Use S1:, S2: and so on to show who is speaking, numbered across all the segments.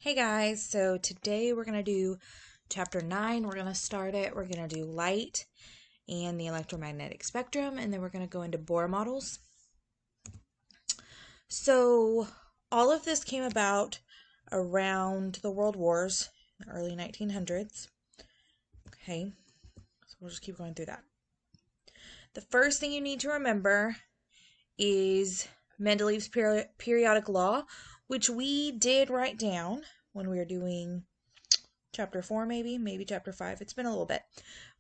S1: Hey guys, so today we're going to do chapter 9. We're going to start it. We're going to do light and the electromagnetic spectrum, and then we're going to go into Bohr models. So all of this came about around the World Wars, in the early 1900s. Okay, so we'll just keep going through that. The first thing you need to remember is Mendeleev's periodic law, which we did write down when we were doing chapter 4, maybe chapter 5. It's been a little bit.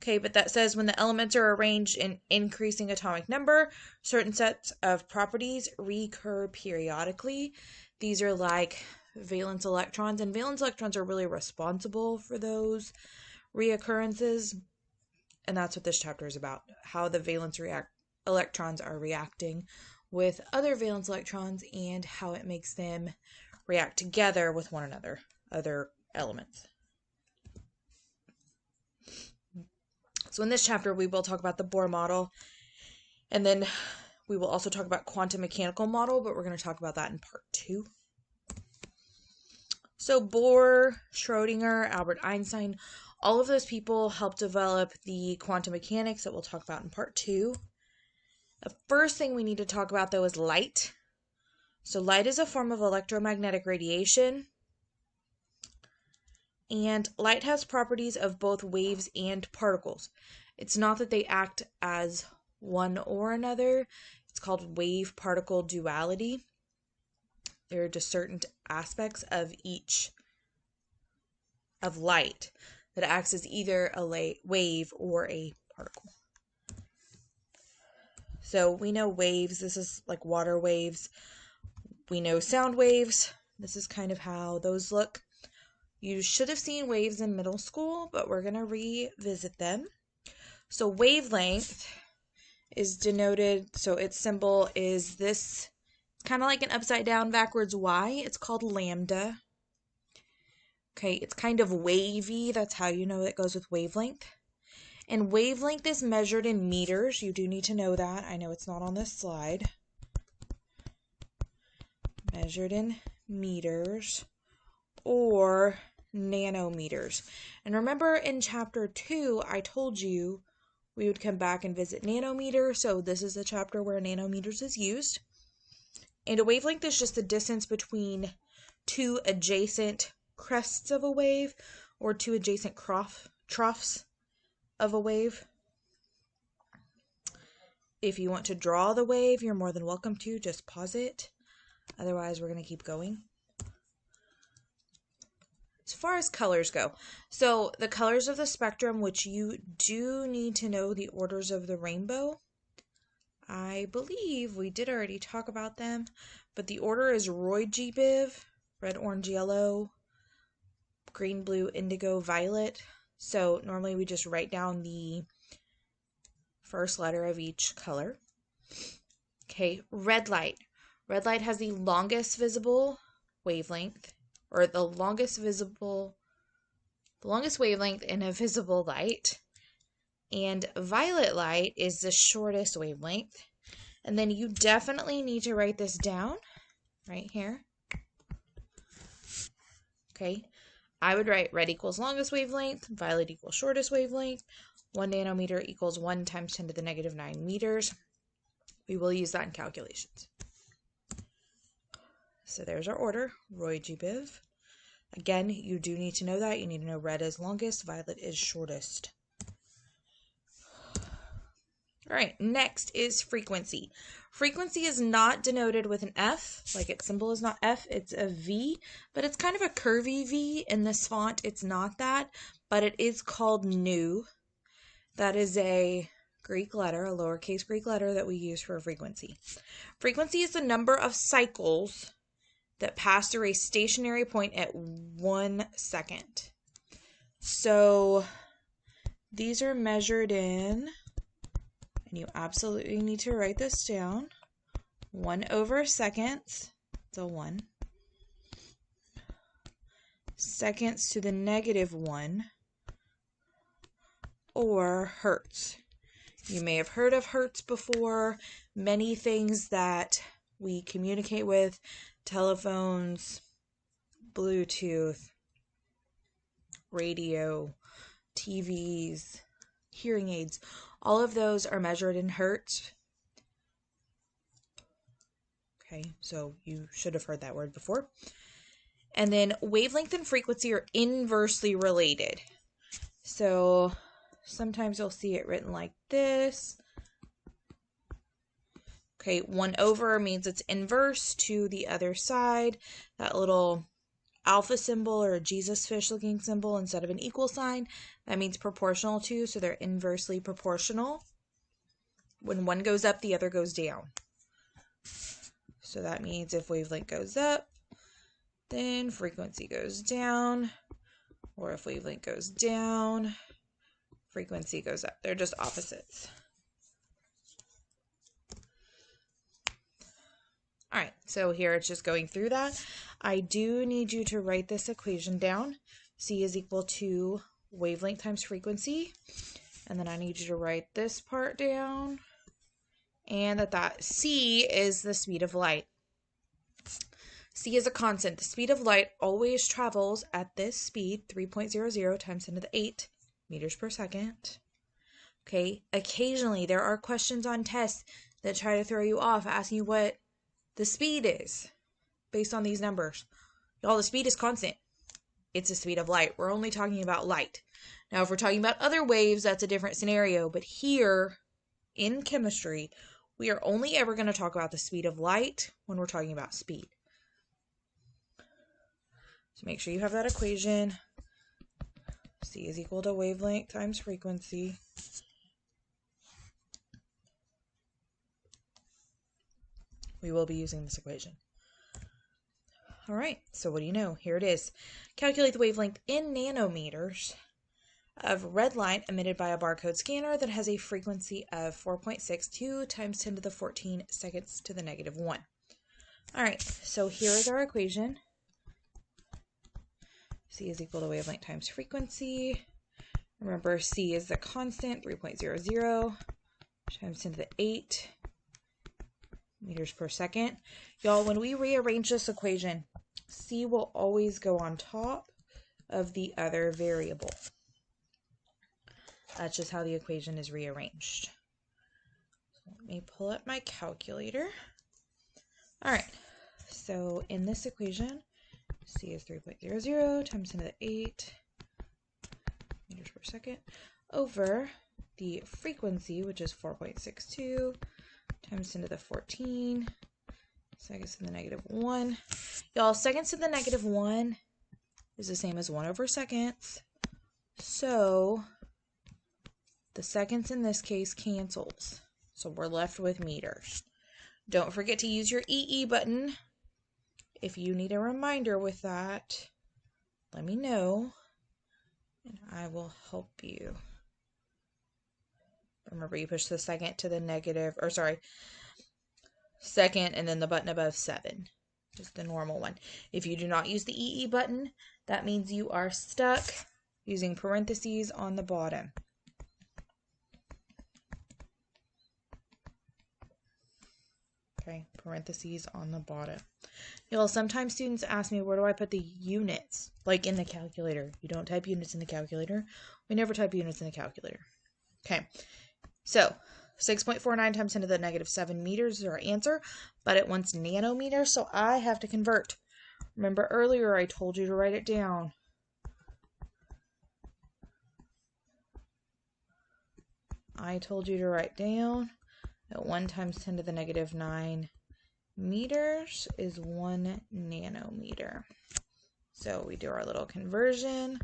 S1: Okay, but that says when the elements are arranged in increasing atomic number, certain sets of properties recur periodically. These are like valence electrons, and valence electrons are really responsible for those reoccurrences. And that's what this chapter is about, how the valence electrons are reacting with other valence electrons and how it makes them react together with one another, other elements. So in this chapter, we will talk about the Bohr model, and then we will also talk about quantum mechanical model, but we're going to talk about that in part 2. So Bohr, Schrödinger, Albert Einstein, all of those people helped develop the quantum mechanics that we'll talk about in part 2. The first thing we need to talk about, though, is light. So light is a form of electromagnetic radiation, and light has properties of both waves and particles. It's not that they act as one or another. It's called wave-particle duality. There are just certain aspects of each of light that acts as either a wave or a particle. So we know waves. This is like water waves. We know sound waves. This is kind of how those look. You should have seen waves in middle school, but we're going to revisit them. So wavelength is denoted, so its symbol is this. It's kind of like an upside down backwards Y. It's called lambda. Okay, it's kind of wavy. That's how you know it goes with wavelength. And wavelength is measured in meters. You do need to know that. I know it's not on this slide. Measured in meters or nanometers. And remember in chapter 2, I told you we would come back and visit nanometer. So this is the chapter where nanometers is used. And a wavelength is just the distance between two adjacent crests of a wave or two adjacent troughs of a wave. If you want to draw the wave, you're more than welcome to. Just pause it. Otherwise, we're going to keep going. As far as colors go, so the colors of the spectrum, which you do need to know the orders of the rainbow. I believe we did already talk about them, but the order is Roy G. Biv, red, orange, yellow, green, blue, indigo, violet. So normally we just write down the first letter of each color. Okay, red light. Red light has the longest visible wavelength, or the longest wavelength in a visible light. And violet light is the shortest wavelength. And then you definitely need to write this down right here. Okay, I would write red equals longest wavelength, violet equals shortest wavelength, 1 nanometer equals 1 times 10 to the negative 9 meters. We will use that in calculations. So there's our order, Roy G. Biv. Again, you do need to know that. You need to know red is longest, violet is shortest. All right, next is frequency. Frequency is not denoted with an F, like its symbol is not F, it's a V, but it's kind of a curvy V. In this font, it's not that, but it is called nu. That is a Greek letter, a lowercase Greek letter that we use for frequency. Frequency is the number of cycles that pass through a stationary point at 1 second. So these are measured in, and you absolutely need to write this down, 1 over seconds, so 1, seconds to the negative 1, or hertz. You may have heard of hertz before. Many things that we communicate with, telephones, Bluetooth, radio, TVs, hearing aids, all of those are measured in hertz. Okay, so you should have heard that word before. And then wavelength and frequency are inversely related. So sometimes you'll see it written like this. Okay, 1 over means it's inverse to the other side. That little alpha symbol or a Jesus fish looking symbol instead of an equal sign, that means proportional to, so they're inversely proportional. When one goes up, the other goes down. So that means if wavelength goes up, then frequency goes down, or if wavelength goes down, frequency goes up. They're just opposites. All right, so here it's just going through that. I do need you to write this equation down. C is equal to wavelength times frequency. And then I need you to write this part down. And that C is the speed of light. C is a constant. The speed of light always travels at this speed, 3.00 times 10 to the 8 meters per second. Okay, occasionally there are questions on tests that try to throw you off, asking you what the speed is based on these numbers. Y'all, the speed is constant. It's the speed of light. We're only talking about light. Now, if we're talking about other waves, that's a different scenario. But here in chemistry, we are only ever going to talk about the speed of light when we're talking about speed. So make sure you have that equation. C is equal to wavelength times frequency. We will be using this equation. All right, so what do you know? Here it is. Calculate the wavelength in nanometers of red light emitted by a barcode scanner that has a frequency of 4.62 times 10 to the 14 seconds to the negative 1. All right, so here is our equation. C is equal to wavelength times frequency. Remember, C is the constant, 3.00 times 10 to the 8 meters per second. Y'all, when we rearrange this equation, C will always go on top of the other variable. That's just how the equation is rearranged. So let me pull up my calculator. All right, so in this equation, C is 3.00 times 10 to the 8 meters per second over the frequency, which is 4.62 times 10 to the 14 seconds to the negative 1. Y'all, seconds to the negative 1 is the same as 1 over seconds. So the seconds in this case cancels. So we're left with meters. Don't forget to use your EE button. If you need a reminder with that, let me know and I will help you. Remember, you push the second to the negative, or sorry, second and then the button above 7. Just the normal one. If you do not use the EE button, that means you are stuck using parentheses on the bottom. Okay, parentheses on the bottom. Y'all, sometimes students ask me, where do I put the units? Like in the calculator. You don't type units in the calculator. We never type units in the calculator. Okay, so 6.49 times 10 to the negative 7 meters is our answer, but it wants nanometers, so I have to convert. Remember earlier I told you to write it down. I told you to write down that 1 times 10 to the negative 9 meters is 1 nanometer. So we do our little conversion.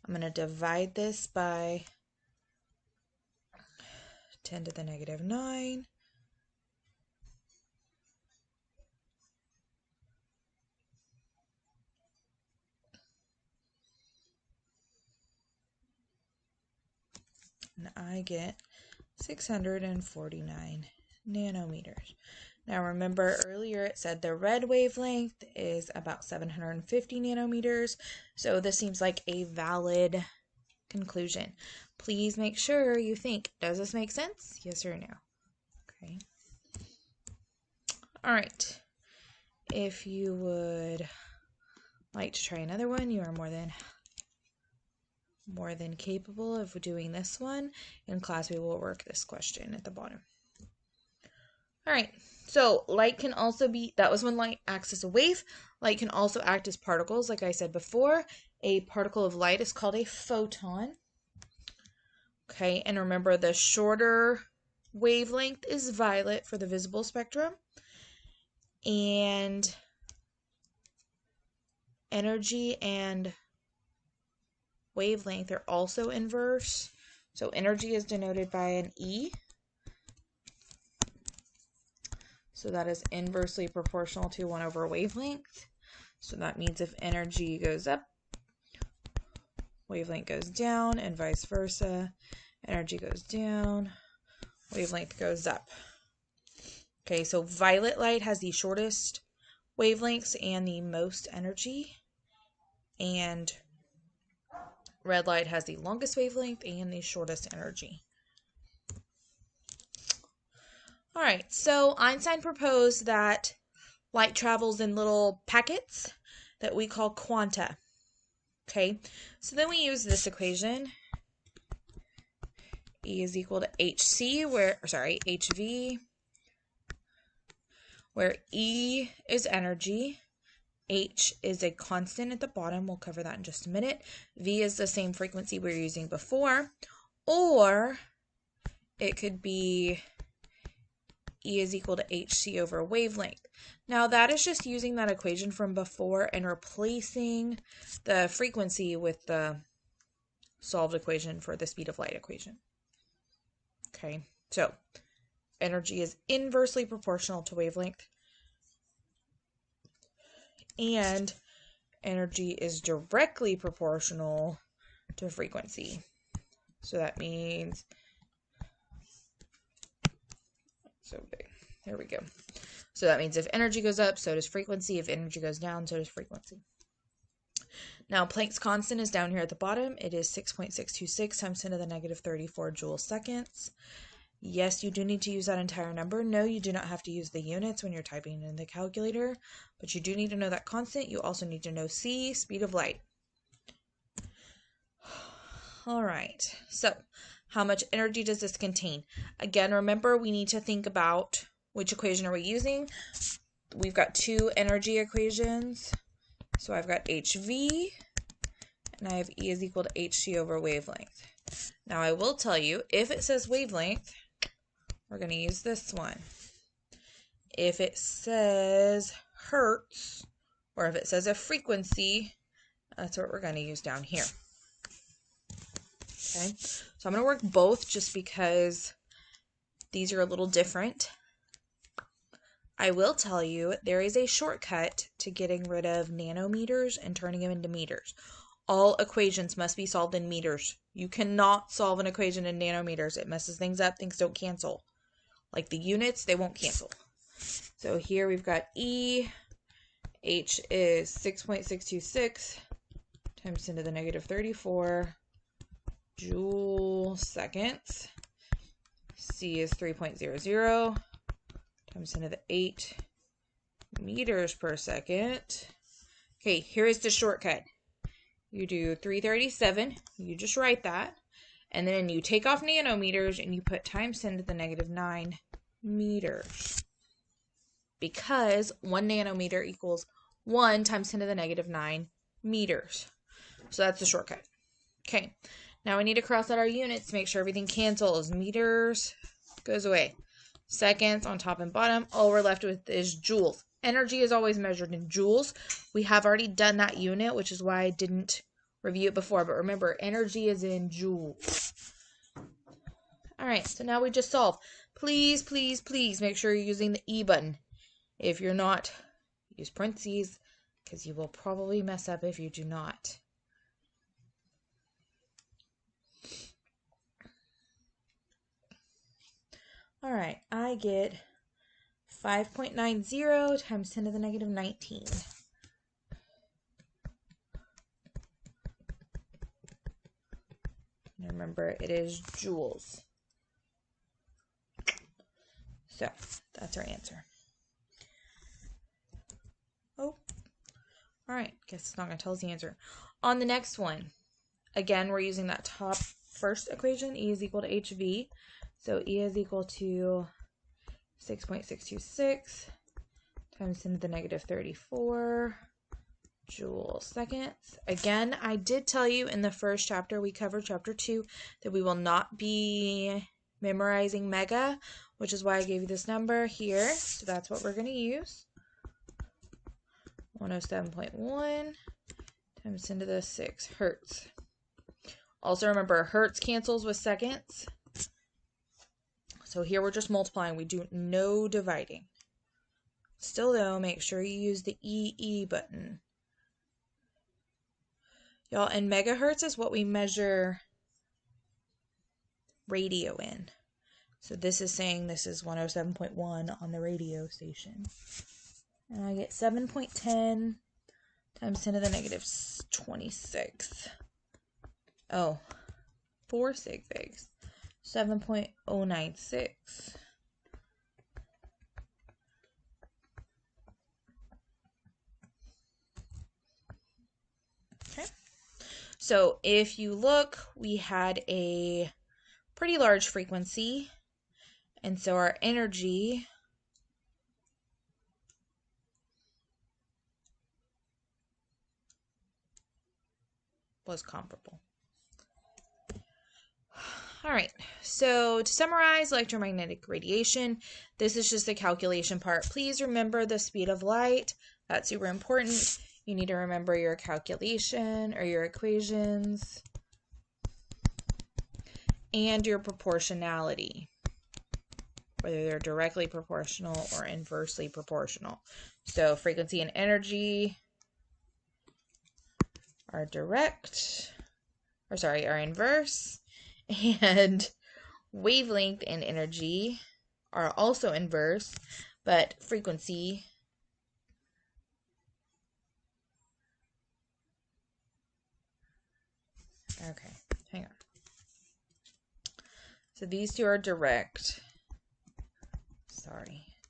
S1: I'm going to divide this by 10 to the negative 9. And I get 649 nanometers. Now remember earlier it said the red wavelength is about 750 nanometers, so this seems like a valid conclusion. Please make sure you think, does this make sense? Yes or no? Okay. All right. If you would like to try another one, you are more than capable of doing this one. In class, we will work this question at the bottom. All right, so light can also be, that was when light acts as a wave. Light can also act as particles, like I said before. A particle of light is called a photon. Okay, and remember the shorter wavelength is violet for the visible spectrum. And energy and wavelength are also inverse. So energy is denoted by an E. So that is inversely proportional to 1 over wavelength. So that means if energy goes up, wavelength goes down, and vice versa. Energy goes down, wavelength goes up. Okay, so violet light has the shortest wavelengths and the most energy. And red light has the longest wavelength and the shortest energy. All right, so Einstein proposed that light travels in little packets that we call quanta. Okay, so then we use this equation. E is equal to HV, where E is energy, H is a constant at the bottom. We'll cover that in just a minute. V is the same frequency we were using before, or it could be E is equal to HC over wavelength. Now that is just using that equation from before and replacing the frequency with the solved equation for the speed of light equation. Okay, so energy is inversely proportional to wavelength, and energy is directly proportional to frequency. So that means, there we go. So that means if energy goes up, so does frequency. If energy goes down, so does frequency. Now, Planck's constant is down here at the bottom. It is 6.626 times 10 to the negative 34 joule seconds. Yes, you do need to use that entire number. No, you do not have to use the units when you're typing in the calculator, but you do need to know that constant. You also need to know C, speed of light. All right, so how much energy does this contain? Again, remember we need to think about which equation are we using. We've got two energy equations. So I've got HV, and I have E is equal to HC over wavelength. Now I will tell you, if it says wavelength, we're going to use this one. If it says hertz, or if it says a frequency, that's what we're going to use down here. Okay, so I'm going to work both just because these are a little different. I will tell you there is a shortcut to getting rid of nanometers and turning them into meters. All equations must be solved in meters. You cannot solve an equation in nanometers. It messes things up. Things don't cancel. Like the units, they won't cancel. So here we've got E. H is 6.626 times 10 to the negative 34 joule seconds. C is 3.00 times 10 to the 8 meters per second. Okay, here is the shortcut. You do 337, you just write that, and then you take off nanometers and you put times 10 to the negative 9 meters. Because 1 nanometer equals 1 times 10 to the negative 9 meters. So that's the shortcut. Okay, now we need to cross out our units to make sure everything cancels. Meters goes away. Seconds on top and bottom. All we're left with is joules. Energy is always measured in joules. We have already done that unit, which is why I didn't review it before. But remember, energy is in joules. All right, so now we just solve. Please, please, please make sure you're using the E button. If you're not, use parentheses, because you will probably mess up if you do not. All right, I get 5.90 times 10 to the negative 19. And remember, it is joules. So, that's our answer. Oh, All right, guess it's not going to tell us the answer. On the next one, again, we're using that top first equation, E is equal to HV. So E is equal to 6.626 times 10 to the negative 34 joule seconds. Again, I did tell you in the first chapter, we covered chapter 2, that we will not be memorizing mega, which is why I gave you this number here. So that's what we're going to use. 107.1 times 10 to the 6 hertz. Also remember, hertz cancels with seconds. So here we're just multiplying. We do no dividing. Still though, make sure you use the EE button. Y'all, and megahertz is what we measure radio in. So this is saying this is 107.1 on the radio station. And I get 7.10 times 10 to the negative 26. Oh, 4 sig figs. 7.096. Okay. So if you look, we had a pretty large frequency. And so our energy was comparable. All right, so to summarize electromagnetic radiation, this is just the calculation part. Please remember the speed of light. That's super important. You need to remember your calculation or your equations and your proportionality, whether they're directly proportional or inversely proportional. So frequency and energy are are inverse. And wavelength and energy are also inverse, but frequency okay, hang on. So these two are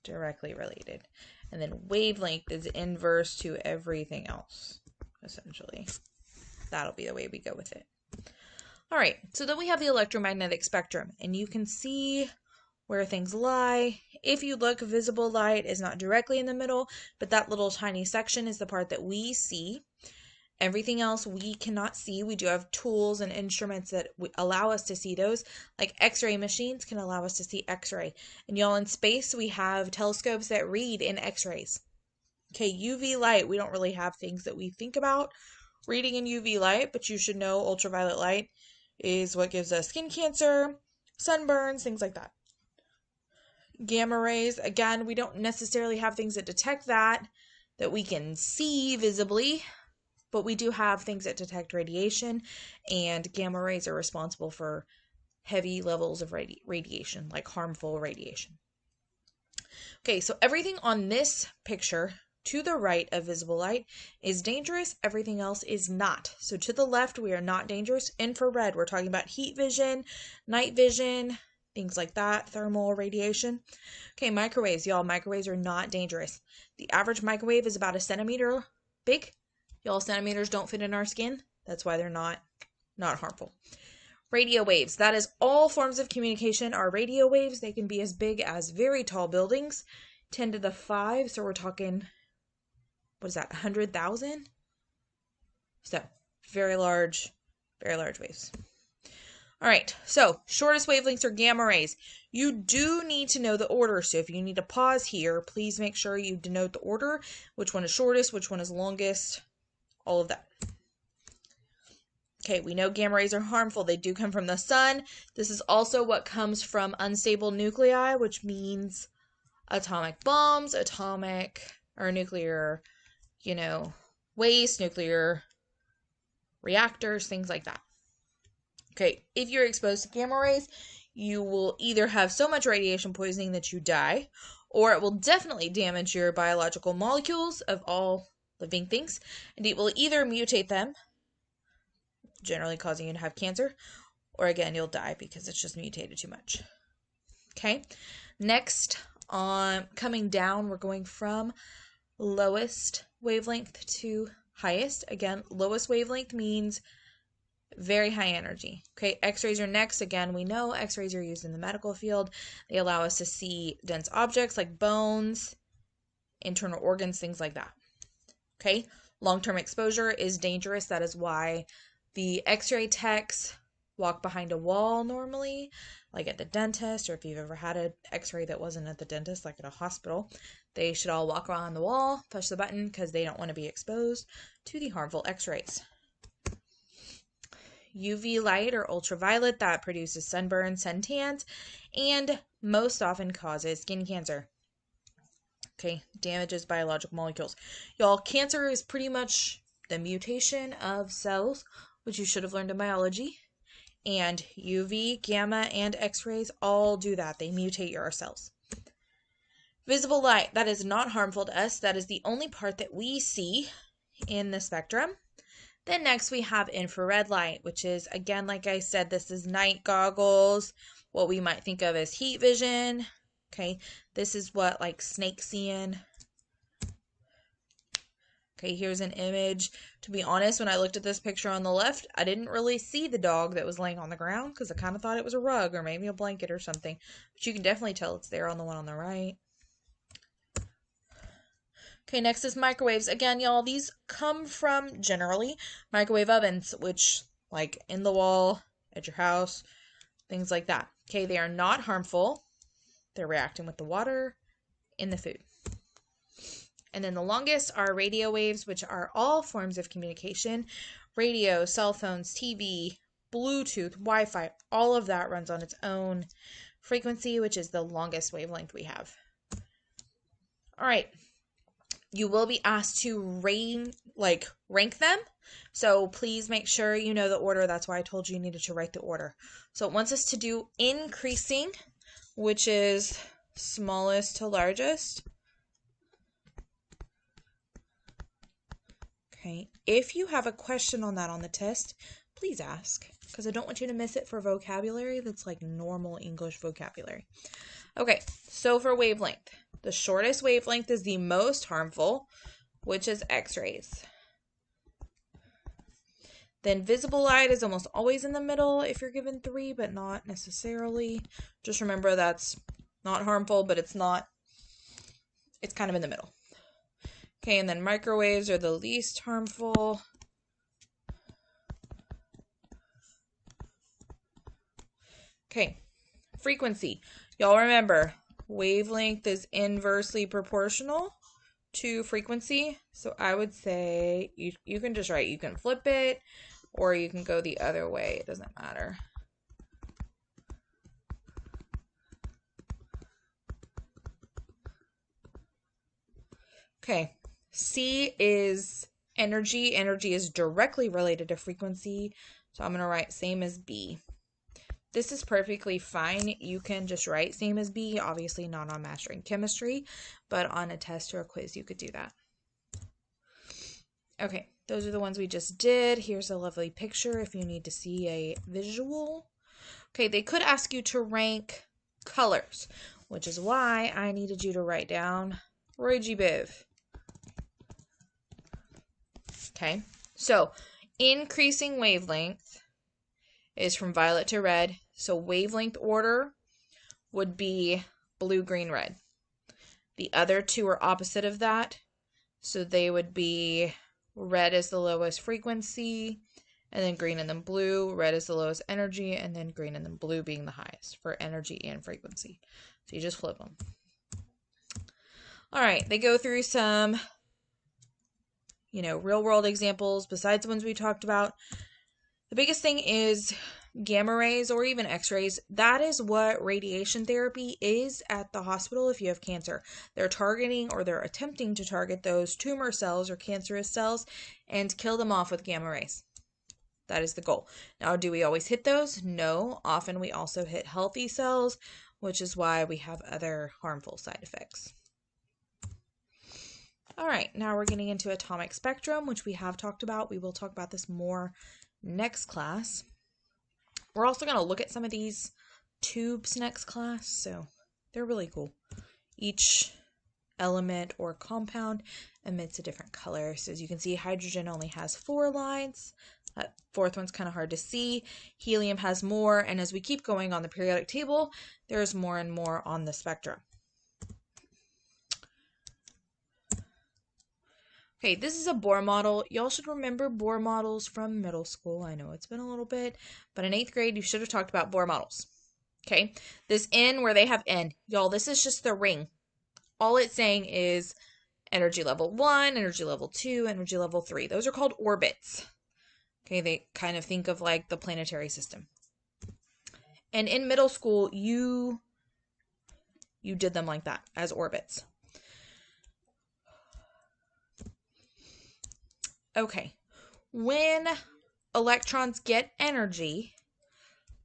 S1: directly related. And then wavelength is inverse to everything else, essentially. That'll be the way we go with it. All right, so then we have the electromagnetic spectrum, and you can see where things lie. If you look, visible light is not directly in the middle, but that little tiny section is the part that we see. Everything else we cannot see. We do have tools and instruments that allow us to see those, like X-ray machines can allow us to see X-ray. And y'all, in space, we have telescopes that read in X-rays. Okay, UV light, we don't really have things that we think about reading in UV light, but you should know ultraviolet light is what gives us skin cancer, sunburns, things like that. Gamma rays, again, we don't necessarily have things that detect that we can see visibly, but we do have things that detect radiation, and gamma rays are responsible for heavy levels of radiation, like harmful radiation. Okay, so everything on this picture to the right of visible light is dangerous. Everything else is not. So to the left, we are not dangerous. Infrared, we're talking about heat vision, night vision, things like that, thermal radiation. Okay, microwaves, y'all, microwaves are not dangerous. The average microwave is about 1 centimeter big. Y'all, centimeters don't fit in our skin. That's why they're not harmful. Radio waves, that is all forms of communication are radio waves. They can be as big as very tall buildings, 10 to the 5. So we're talking, what is that, 100,000? So very large waves. All right, so shortest wavelengths are gamma rays. You do need to know the order. So if you need to pause here, please make sure you denote the order, which one is shortest, which one is longest, all of that. Okay, we know gamma rays are harmful. They do come from the sun. This is also what comes from unstable nuclei, which means atomic bombs, nuclear, waste, nuclear reactors, things like that. Okay, if you're exposed to gamma rays, you will either have so much radiation poisoning that you die, or it will definitely damage your biological molecules of all living things, and it will either mutate them, generally causing you to have cancer, or again, you'll die because it's just mutated too much. Okay, next, coming down, we're going from lowest wavelength to highest. Again, lowest wavelength means very high energy. Okay, X-rays are next. Again, we know X-rays are used in the medical field. They allow us to see dense objects like bones, internal organs, things like that. Okay, long-term exposure is dangerous. That is why the X-ray techs walk behind a wall normally, like at the dentist, or if you've ever had an X-ray that wasn't at the dentist, like at a hospital, they should all walk around the wall, push the button, because they don't want to be exposed to the harmful X-rays. UV light or ultraviolet, that produces sunburn, suntans, and most often causes skin cancer. Okay, damages biological molecules. Y'all, cancer is pretty much the mutation of cells, which you should have learned in biology. And UV, gamma, and X-rays all do that. They mutate your cells. Visible light, that is not harmful to us. That is the only part that we see in the spectrum. Then next we have infrared light, which is, again, like I said, this is night goggles, what we might think of as heat vision. Okay, this is what like snakes seeing. Okay, here's an image. To be honest, when I looked at this picture on the left, I didn't really see the dog that was laying on the ground because I kind of thought it was a rug or maybe a blanket or something. But you can definitely tell it's there on the one on the right. Okay, next is microwaves. Again, y'all, these come from, generally, microwave ovens, which, like, in the wall, at your house, things like that. Okay, they are not harmful. They're reacting with the water in the food. And then the longest are radio waves, which are all forms of communication. Radio, cell phones, TV, Bluetooth, Wi-Fi, all of that runs on its own frequency, which is the longest wavelength we have. All right. You will be asked to rank them. So please make sure you know the order. That's why I told you needed to write the order. So it wants us to do increasing, which is smallest to largest. Okay. If you have a question on that on the test, please ask, because I don't want you to miss it for vocabulary that's like normal English vocabulary. Okay, so for wavelength, the shortest wavelength is the most harmful, which is X-rays. Then visible light is almost always in the middle if you're given 3, but not necessarily. Just remember that's not harmful, but it's kind of in the middle. Okay, and then microwaves are the least harmful. Okay, frequency. Y'all remember, wavelength is inversely proportional to frequency. So I would say you can just write, you can flip it, or you can go the other way. It doesn't matter. Okay, C is energy. Energy is directly related to frequency. So I'm going to write same as B. This is perfectly fine. You can just write same as B, obviously not on mastering chemistry, but on a test or a quiz, you could do that. Okay, those are the ones we just did. Here's a lovely picture if you need to see a visual. Okay, they could ask you to rank colors, which is why I needed you to write down Roy G. Biv. Okay, so increasing wavelength is from violet to red. So wavelength order would be blue, green, red. The other two are opposite of that. So they would be red is the lowest frequency, and then green and then blue. Red is the lowest energy, and then green and then blue being the highest for energy and frequency. So you just flip them. All right, they go through some, real world examples besides the ones we talked about. The biggest thing is gamma rays or even X-rays. That is what radiation therapy is at the hospital if you have cancer. They're targeting, or they're attempting to target, those tumor cells or cancerous cells and kill them off with gamma rays. That is the goal. Now, do we always hit those? No. Often we also hit healthy cells, which is why we have other harmful side effects. All right, now we're getting into atomic spectrum, which we have talked about. We will talk about this more next class. We're also going to look at some of these tubes next class, so they're really cool. Each element or compound emits a different color. So as you can see, hydrogen only has 4 lines. That fourth one's kind of hard to see. Helium has more, and as we keep going on the periodic table, there's more and more on the spectrum. Okay, this is a Bohr model. Y'all should remember Bohr models from middle school. I know it's been a little bit, but in 8th grade, you should have talked about Bohr models. Okay, this N where they have N. Y'all, this is just the ring. All it's saying is energy level 1, energy level 2, energy level 3. Those are called orbits. Okay, they kind of think of like the planetary system. And in middle school, you did them like that, as orbits. Okay, when electrons get energy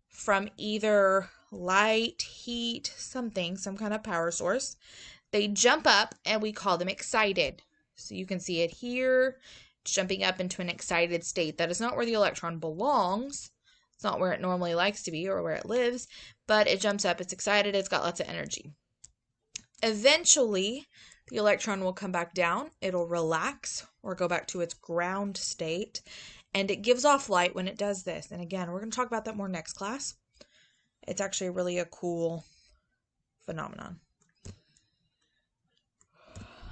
S1: from either light, heat, some kind of power source, they jump up and we call them excited. So you can see it here. Jumping up into an excited state. That is not where the electron belongs. It's not where it normally likes to be or where it lives, but it jumps up, it's excited, it's got lots of energy. Eventually, the electron will come back down, it'll relax or go back to its ground state, and it gives off light when it does this. And again, we're going to talk about that more next class. It's actually really a cool phenomenon.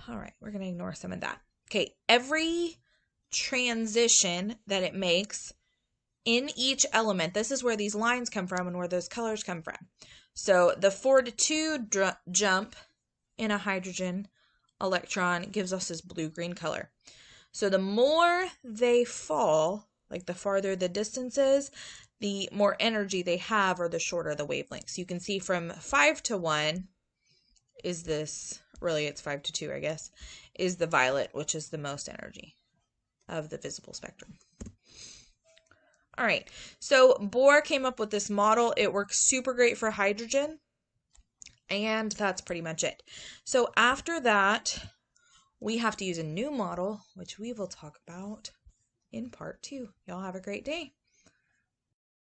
S1: All right, we're going to ignore some of that. Okay, every transition that it makes in each element, this is where these lines come from and where those colors come from. So the 4 to 2 jump in a hydrogen electron gives us this blue-green color. So the more they fall, like the farther the distance is, the more energy they have or the shorter the wavelength. So you can see from 5 to 1 is this, really it's 5 to 2 I guess, is the violet, which is the most energy of the visible spectrum. All right, so Bohr came up with this model. It works super great for hydrogen, and that's pretty much it. So after that, we have to use a new model, which we will talk about in part 2. Y'all have a great day.